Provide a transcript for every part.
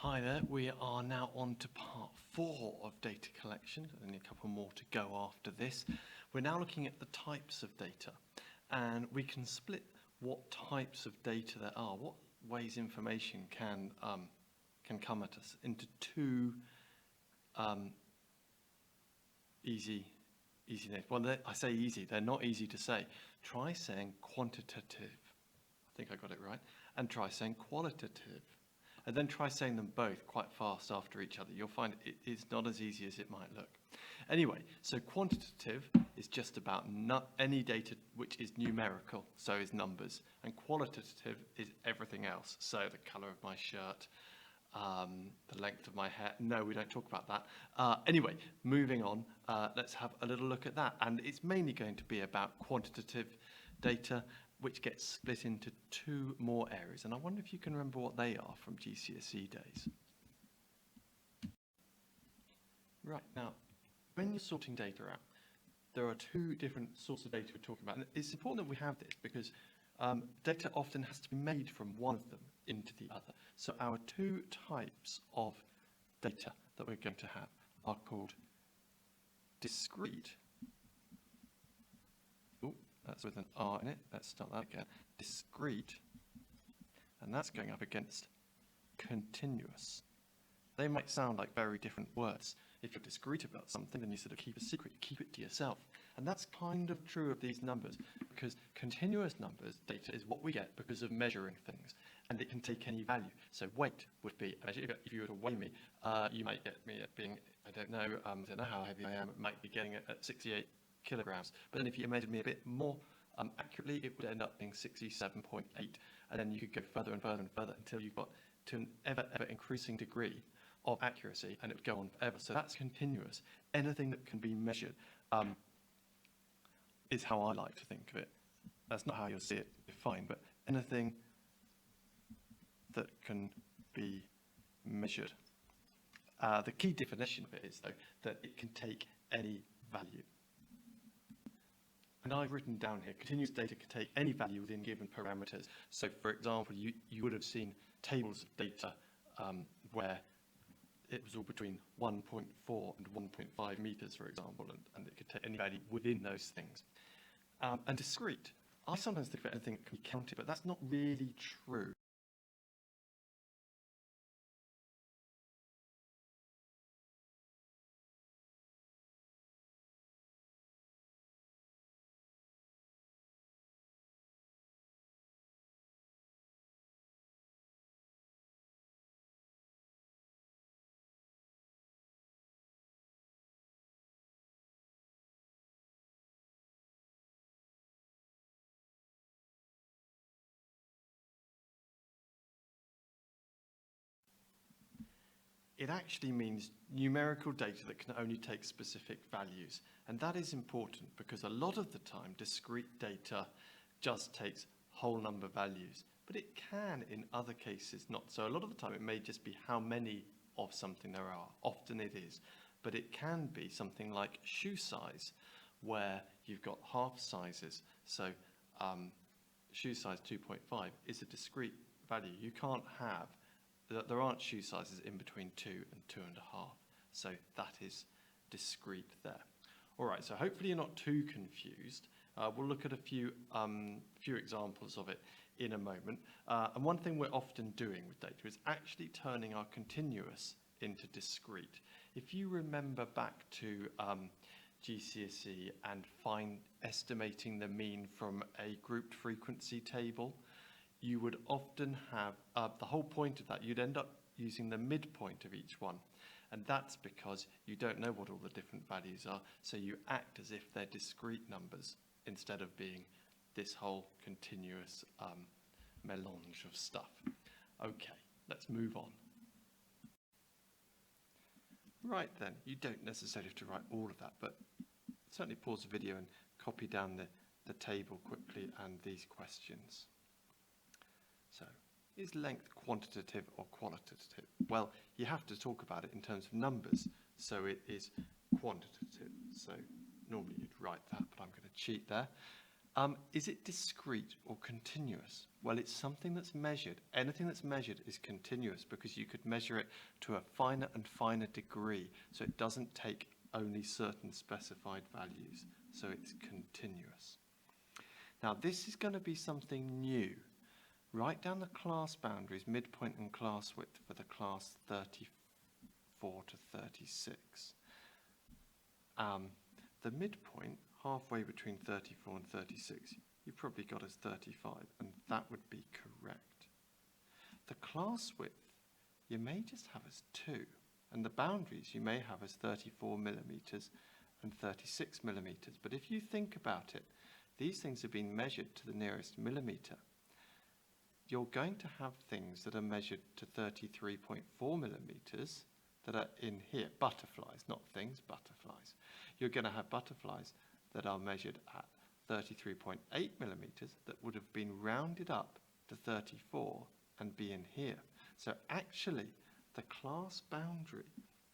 Hi there, we are now on to part 4 of data collection, only a couple more to go after this. We're now looking at the types of data, and we can split what types of data there are, what ways information can come at us into two easy names. Well, I say easy, they're not easy to say. Try saying quantitative, I think I got it right, and try saying qualitative. And then try saying them both quite fast after each other. You'll find it is not as easy as it might look. Anyway, so quantitative is just about any data which is numerical, so is numbers. And qualitative is everything else. So the colour of my shirt, the length of my hair. No, we don't talk about that. Anyway, moving on, let's have a little look at that. And it's mainly going to be about quantitative data, which gets split into two more areas. And I wonder if you can remember what they are from GCSE days. Right, now, when you're sorting data out, there are two different sorts of data we're talking about. And it's important that we have this because data often has to be made from one of them into the other. So our two types of data that we're going to have are called discrete. That's with an R in it. Let's start that again. Discrete. And that's going up against continuous. They might sound like very different words. If you're discrete about something, then you sort of keep a secret, keep it to yourself. And that's kind of true of these numbers, because continuous numbers data is what we get because of measuring things. And it can take any value. So weight would be a measure. If you were to weigh me, you might get me at being, I don't know how heavy I am, it might be getting it at 68 kilograms. But then if you measured me a bit more accurately, it would end up being 67.8. And then you could go further and further and further until you got to an ever increasing degree of accuracy, and it would go on forever. So that's continuous. Anything that can be measured is how I like to think of it. That's not how you'll see it defined, but anything that can be measured. The key definition of it is, though, that it can take any value. And I've written down here, continuous data can take any value within given parameters. So, for example, you would have seen tables of data where it was all between 1.4 and 1.5 meters, for example, and it could take any value within those things. And discrete, I sometimes think of anything that can be counted, but that's not really true. It actually means numerical data that can only take specific values. And that is important because a lot of the time discrete data just takes whole number values. But it can, in other cases, not. So a lot of the time it may just be how many of something there are. Often it is. But it can be something like shoe size, where you've got half sizes. So shoe size 2.5 is a discrete value. You can't have, there aren't shoe sizes in between 2 and 2.5. So that is discrete there. All right, so hopefully you're not too confused. We'll look at a few examples of it in a moment. And one thing we're often doing with data is actually turning our continuous into discrete. If you remember back to GCSE and estimating the mean from a grouped frequency table, you would often have, the whole point of that, you'd end up using the midpoint of each one. And that's because you don't know what all the different values are, so you act as if they're discrete numbers instead of being this whole continuous melange of stuff. Okay, let's move on. Right then, you don't necessarily have to write all of that, but certainly pause the video and copy down the table quickly and these questions. So, is length quantitative or qualitative? Well, you have to talk about it in terms of numbers, so it is quantitative. So normally you'd write that, but I'm going to cheat there. Is it discrete or continuous? Well, it's something that's measured. Anything that's measured is continuous because you could measure it to a finer and finer degree, so it doesn't take only certain specified values, so it's continuous. Now, this is going to be something new. Write down the class boundaries, midpoint and class width for the class 34 to 36. The midpoint, halfway between 34 and 36, you've probably got as 35, and that would be correct. The class width, you may just have as 2, and the boundaries you may have as 34 millimeters and 36 millimeters. But if you think about it, these things have been measured to the nearest millimeter. You're going to have things that are measured to 33.4 millimeters that are in here. Butterflies, not things, butterflies. You're going to have butterflies that are measured at 33.8 millimeters that would have been rounded up to 34 and be in here. So actually, the class boundary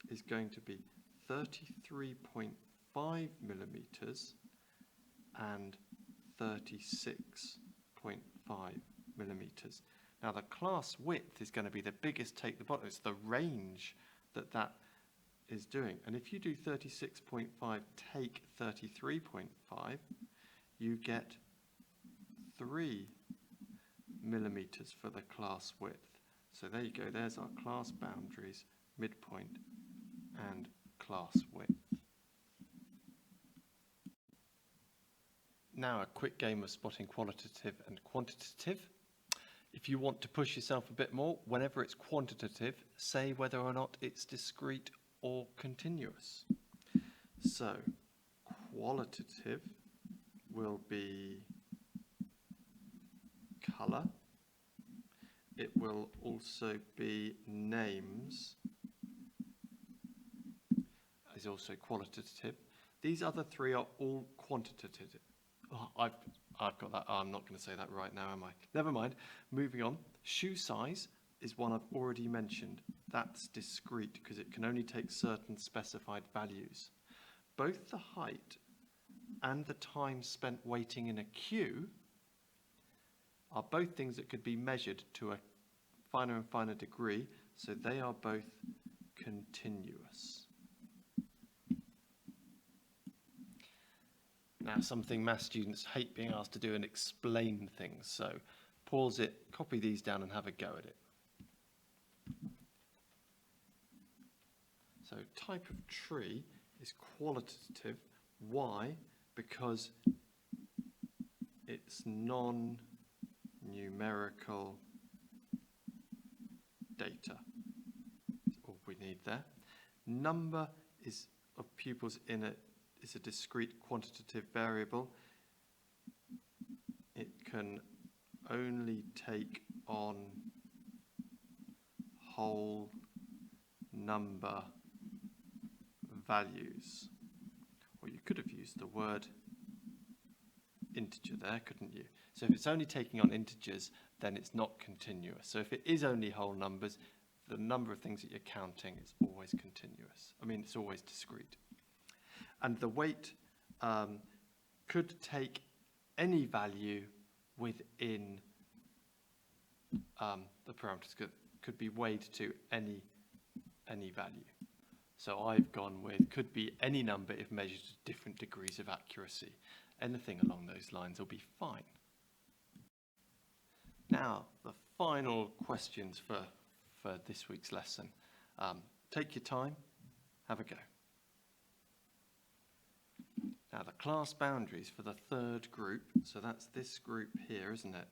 is going to be 33.5 millimeters and 36.5 millimeters. Now the class width is going to be the biggest take the bottom. It's the range that is doing. And if you do 36.5 take 33.5, you get 3 millimeters for the class width. So there you go, there's our class boundaries, midpoint and class width. Now a quick game of spotting qualitative and quantitative. If you want to push yourself a bit more, whenever it's quantitative, say whether or not it's discrete or continuous. So qualitative will be colour. It will also be names, is also qualitative. These other three are all quantitative. Oh, I've got that. Oh, I'm not going to say that right now, am I? Never mind. Moving on. Shoe size is one I've already mentioned. That's discrete because it can only take certain specified values. Both the height and the time spent waiting in a queue are both things that could be measured to a finer and finer degree, so they are both continuous. Now, something maths students hate being asked to do and explain things, so pause it, copy these down and have a go at it. So type of tree is qualitative. Why? Because it's non-numerical data. That's all we need there. Number of pupils in it is a discrete quantitative variable. It can only take on whole number values. Or you could have used the word integer there, couldn't you? So if it's only taking on integers, then it's not continuous. So if it is only whole numbers, the number of things that you're counting is always continuous. I mean, it's always discrete. And the weight could take any value within the parameters, could be weighed to any value. So I've gone with could be any number if measured at different degrees of accuracy. Anything along those lines will be fine. Now, the final questions for this week's lesson. Take your time, have a go. Now the class boundaries for the third group, so that's this group here, isn't it?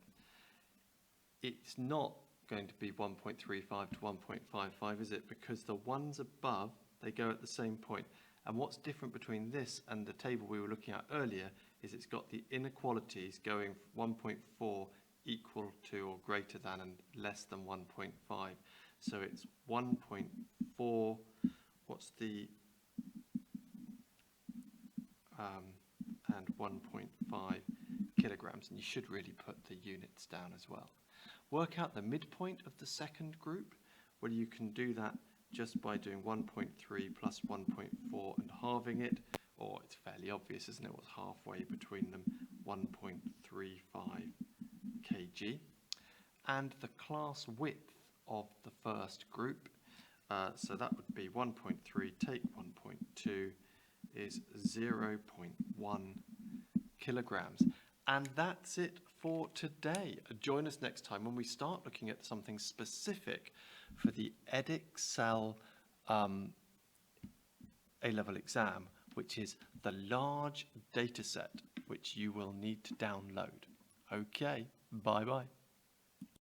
It's not going to be 1.35 to 1.55, is it? Because the ones above, they go at the same point. And what's different between this and the table we were looking at earlier is it's got the inequalities going 1.4 equal to or greater than and less than 1.5. So it's 1.4, what's the and 1.5 kilograms, and you should really put the units down as well. Work out the midpoint of the second group. Well, you can do that just by doing 1.3 plus 1.4 and halving it, or it's fairly obvious, isn't it, what's halfway between them? 1.35 kg. And the class width of the first group, so that would be 1.3 take 1.2 is 0.1 kilograms. And that's it for today. Join us next time when we start looking at something specific for the Edexcel A-level exam, which is the large data set which you will need to download. Okay, bye-bye.